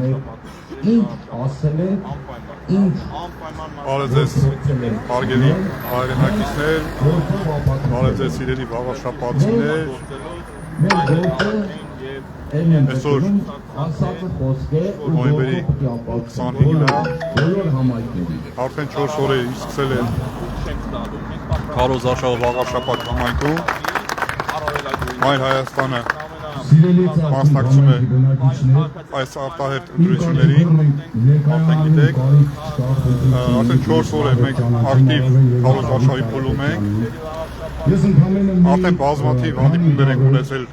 ինչ ասել են, ինչ Բարեձեզ հարգելի հայրենակիցներ, բարեձեզ սիրելի վաղաշապատցիներ, այսօր նոյեմբերի 25-ն է, արդեն 4 օր է սկսել են Քարոզ Արշավը վաղաշապատ համայնքում, Մայր Հայաստանը մասնակցում է այս արտահերթ ընտրություններին, արդեն գիտեք, արդեն 4 օր է մենք ակտիվ Քարոզ Արշավի փուլում ենք, արդեն բազմաթիվ հանդիպումներ ենք ունեցել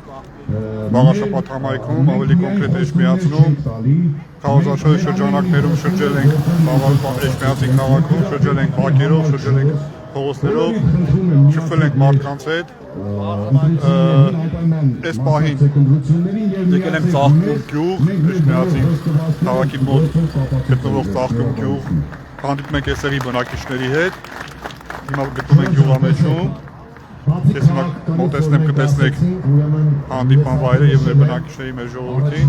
վաղաշապատ համայնքում, ավելի կոնկրետ Էջմիածնում, Քարոզ Արշավի շրջանակներում շրջել ենք Էջմիածի քաղաքում, շրջել ենք բակերով, շրջել ենք փողոցներով, շփվել ենք մարդկանց հետ, այս պահին եկել ենք Ծաղկում գյուղ, Էջմիածի քաղաքի մոտ գտնվող Ծաղկում գյուղ, հանդիպում ենք այստեղի բնակիչների հետ, հիմա գտնվում ենք գյուղամեջում, ես հիմա մոտեցնեմ կտեսնեք հանդիպան վայրը և մեր բնակիչների մեր ժողովրդին,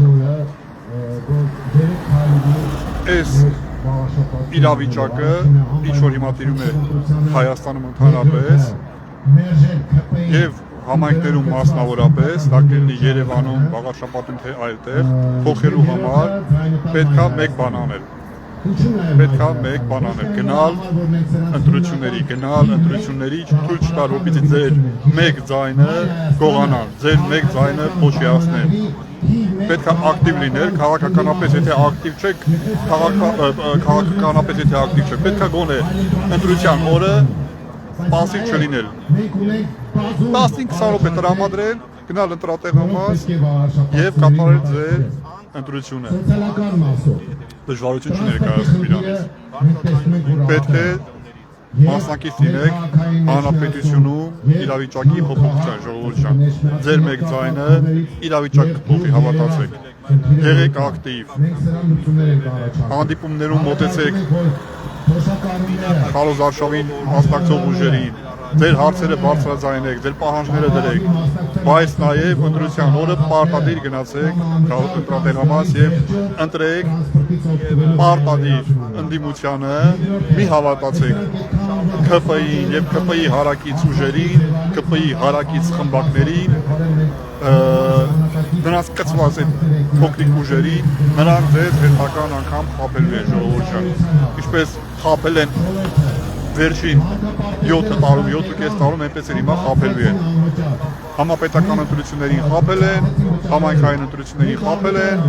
այս իրավիճակը ինչ-որ հիմա տիրում է Հայաստանում ընդհանրապես և համայնքներում մասնավորապես, դա կլինի Երևանում, վաղաշապատում թե այլտեղ, փոխելու համար պետք է մեկ բան անել, գնալ ընտրությունների, թույլ չտալ, որպեսզի ձեր մեկ ձայնը գողանան, ձեր մեկ ձայնը փոշիացնեն։ Պետք է ակտիվ լինել, քաղաքականապես եթե ակտիվ չեք, պետք է գոնե ընտրության օրը պասիվ չլինել։ 15-20 րոպե տրամադրել, գնալ ընտրատեղամաս և կատարել ձեր ընտրությունը։ Դժվարություն չներկայացնում իրանից։ Պետք է մասնակից լինեք հանրապետությունում իրավիճակի փոփոխության, ժողովուրդ ջան, ձեր մեկ ձայնը իրավիճակ կփոխի, հավատացեք, եղեք ակտիվ, հանդիպումներում մոտեցեք Քարոզ Արշավին մասնակցող ուժերին, ձեր հարցերը բարձրաձայնեք, ձեր պահանջները դրեք, բայց նաև ընտրության օրը պարտադիր գնացեք ընտրատեղամաս և ընտրեք պարտադիր ընդդիմությանը, մի հավատացեք ՔՊ-ին և ՔՊ-ի հարակից ուժերին, ՔՊ-ի հարակից խմբակներին, նրանց կցված այդ փոքրիկ ուժերին, նրանք ձեզ հերթական անգամ խաբելու են, ժողովուրդ ջան, ինչպես խաբել են վերջին 7 տարում, այնպես էլ հիմա խաբելու են։ Համապետական ընտրություններին խաբել են, համայնքային ընտրություններին խաբել են,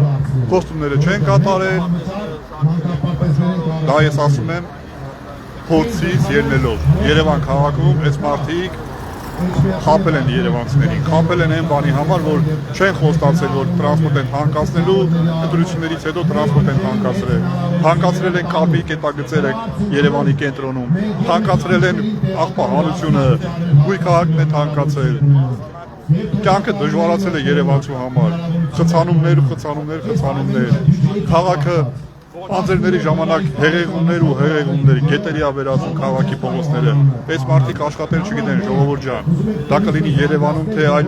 խոստումները չեն կատարել, դա ես ասում եմ փորձից ելնելով։ Երևան քաղաքում այս մարդիկ խաբել են երևանցիներին, խաբել են այն բանի համար, որ չեն խոստացել, որ տրանսպորտ են հանկացնելու, ընտրություններից հետո տրանսպորտ են հանկացրել են կապի կետագծերը Երևանի կենտրոնում, հանկացրել են աղբահանությունը, գույքահարկն են հանկացել, կյանքը դժվարացել է երևանցու համար, խցանումներ, քաղաքը անձերների ժամանակ հեղեղումներ, գետերի ավերածում քաղաքի փողոցները, այս մարդիկ աշխատել չգիտեն, ժողովուրդ ջան, դա կլինի Երևանում, թե այլ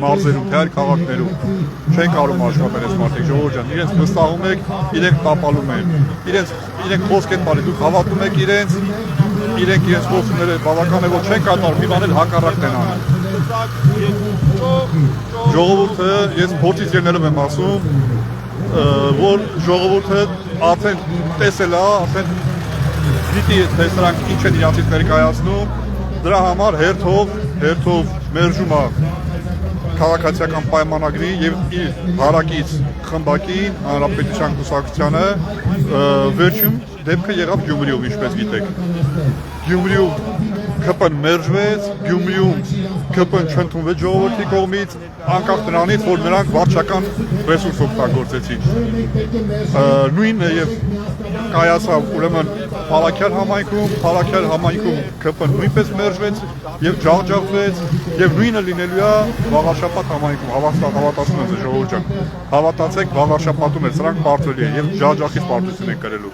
մարզերում, թե այլ քաղաքներում, չեն կարող աշխատել այս մարդիկ, ժողովուրդ ջան, իրենց վստահում եք, իրենք տապալում են, իրենք խոսք են տալիս, դուք հավատում եք իրենց խոսքները բավական է, որ չեն կատարում, մի բան էլ հակառակն են անում։ Ժողովուրդը, ես փորձից ելնելով եմ ասում, որ ժողովուրդը արդեն տեսել է, արդեն գիտի թե սրանք ինչ են իրանցից ներկայացնում, դրա համար հերթով մերժում է քաղաքացիական պայմանագրի և իր հարակից խմբակին, հանրապետության կուսակցությանը, վերջում դեպքը եղավ Գյումրիով, ինչպես գիտեք։ Գյումրիում ՔՊ-ն մերժվեց, Գյումրիում ՔՊ-ն չընդունվեց ժողովրդի կողմից, անկախ նրանից, որ նրանք վարչական ռեսուրս օգտագործեցին։ Նույնը և կայացավ ուրեմն Փալաքյալ համայնքում ՔՊ-ն նույնպես մերժվեց և ջախջախվեց, և նույնը լինելու է վաղաշապատ համայնքում, հավատացնում եմ ձեզ, ժողովուրդ ջան, հավատացեք, վաղաշապատում էր, սրանք պարտվելի են և ջախջախից պարտություն են կրելու։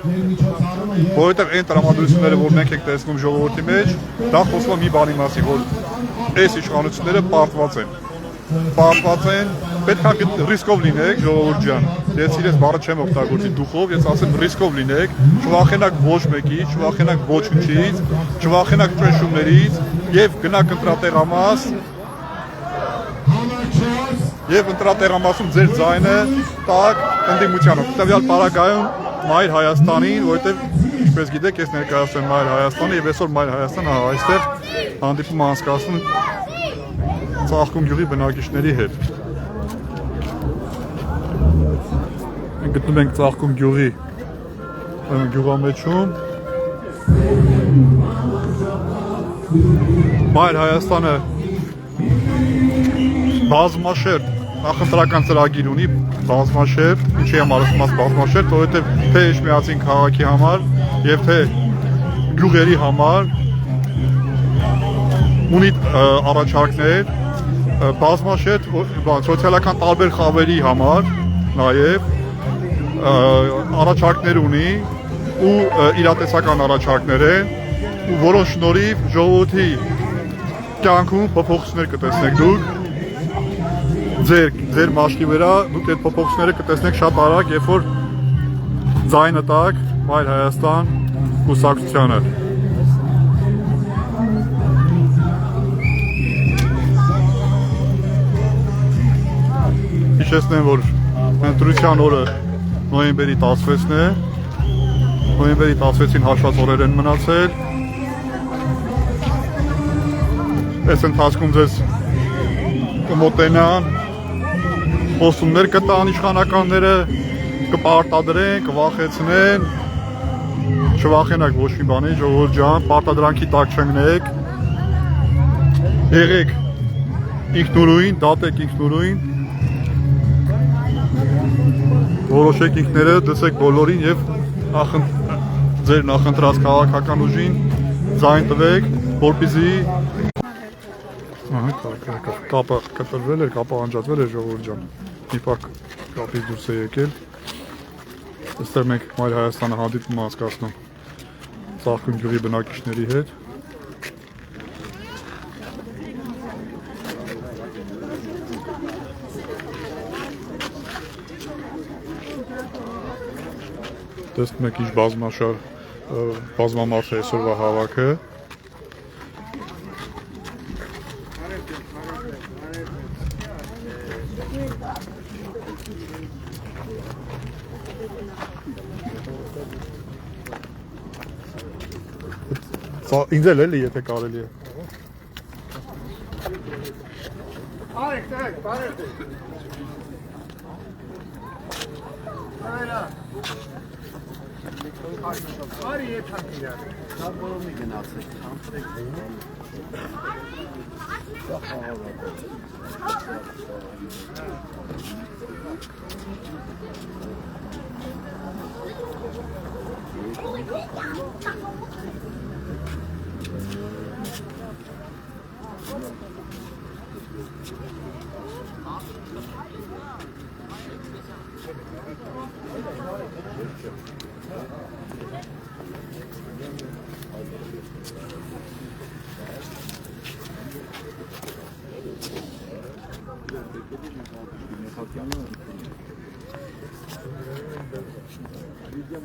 Որովհետև այն տրամադրությունները, որ մենք ենք տեսնում ժողովրդի մեջ, դա խոսվում է մի բանի մասին, որ այս իշխանությունները պարտված են պահպանված են, պետք է ռիսկով լինեք, ժողովուրդ ջան։ Ես իրենց բառը չեմ օգտագործի դուխով, ես ասեմ ռիսկով լինեք, չվախենաք ոչ մեկից, չվախենաք ոչ ինչից, չվախենաք ճնշումներից եւ գնաք ընտրատեղամաս եւ ընտրատեղամասում ձեր ձայնը տակ ընդդիմությանը։ Տվյալ պարագայում Մայր Հայաստանին, որովհետեւ ինչպես գիտեք, ես ներկայացնում եմ Մայր Հայաստանը եւ այսօր Մայր Հայաստանը այստեղ հանդիպում անցկացնում Ծաղկուն գյուղի բնակիչների հետ։ Մենք գտնում ենք Ծաղկուն գյուղի գյուղամեջում։ Մայր Հայաստանը բազմաշերտ նախընտրական ծրագիր ունի, բազմաշերտ, ինչի համար ասում եմ բազմաշերտ, որովհետև թե Էջմիածին քաղաքի համար եւ թե գյուղերի համար ունի առաջարկներ, բազմաշերտ սոցիալական տարբեր խավերի համար նաև առաջարկներ ունի ու իրատեսական առաջարկներ են, ու որոնց շնորհիվ ժողովրդի կյանքում փոփոխություններ կտեսնեք դուք ձեր մաշկի վրա, դուք այդ փոփոխությունները կտեսնեք շատ արագ, երբ որ ձայնը տակ Մայր Հայաստան կուսակցությանը։ Հիշեցնեմ, որ ընտրության օրը նոյեմբերի 16-ն է, նոյեմբերի 16-ին հաշված օրեր են մնացել, այս ընթացքում ձեզ կմոտենան, խոսումներ կտան իշխանականները, կպարտադրեն, կվախեցնեն, չվախենակ ոչ մի բանի, ժողովուրդ ջան, պարտադրանքի տակ չընկնեք, եղեք ինքնուրույն, դատեք ինքնուրույն, որոշեք ինքները, դսեք բոլորին եւ ձեր նախընտրած քաղաքական ուժին ձայն տվեք, որպեսզի կապը կտրվել էր, կապը անջատվել էր ժողովուրդ ջան, մի փակ կապից դուրս է եկել, այստեղ մենք Մայր Հայաստանը հանդիպում անցկացնում Ծաղկուն գյուղի բնակիչների հետ։ Տեսնում եք ինչ բազմամարդ է այսօրվա հավաքը։ Ինձ էլ էլի, եթե կարելի է։ Արի եթակ իրար։ Դա որոմի գնացեք, համտրեք։ Video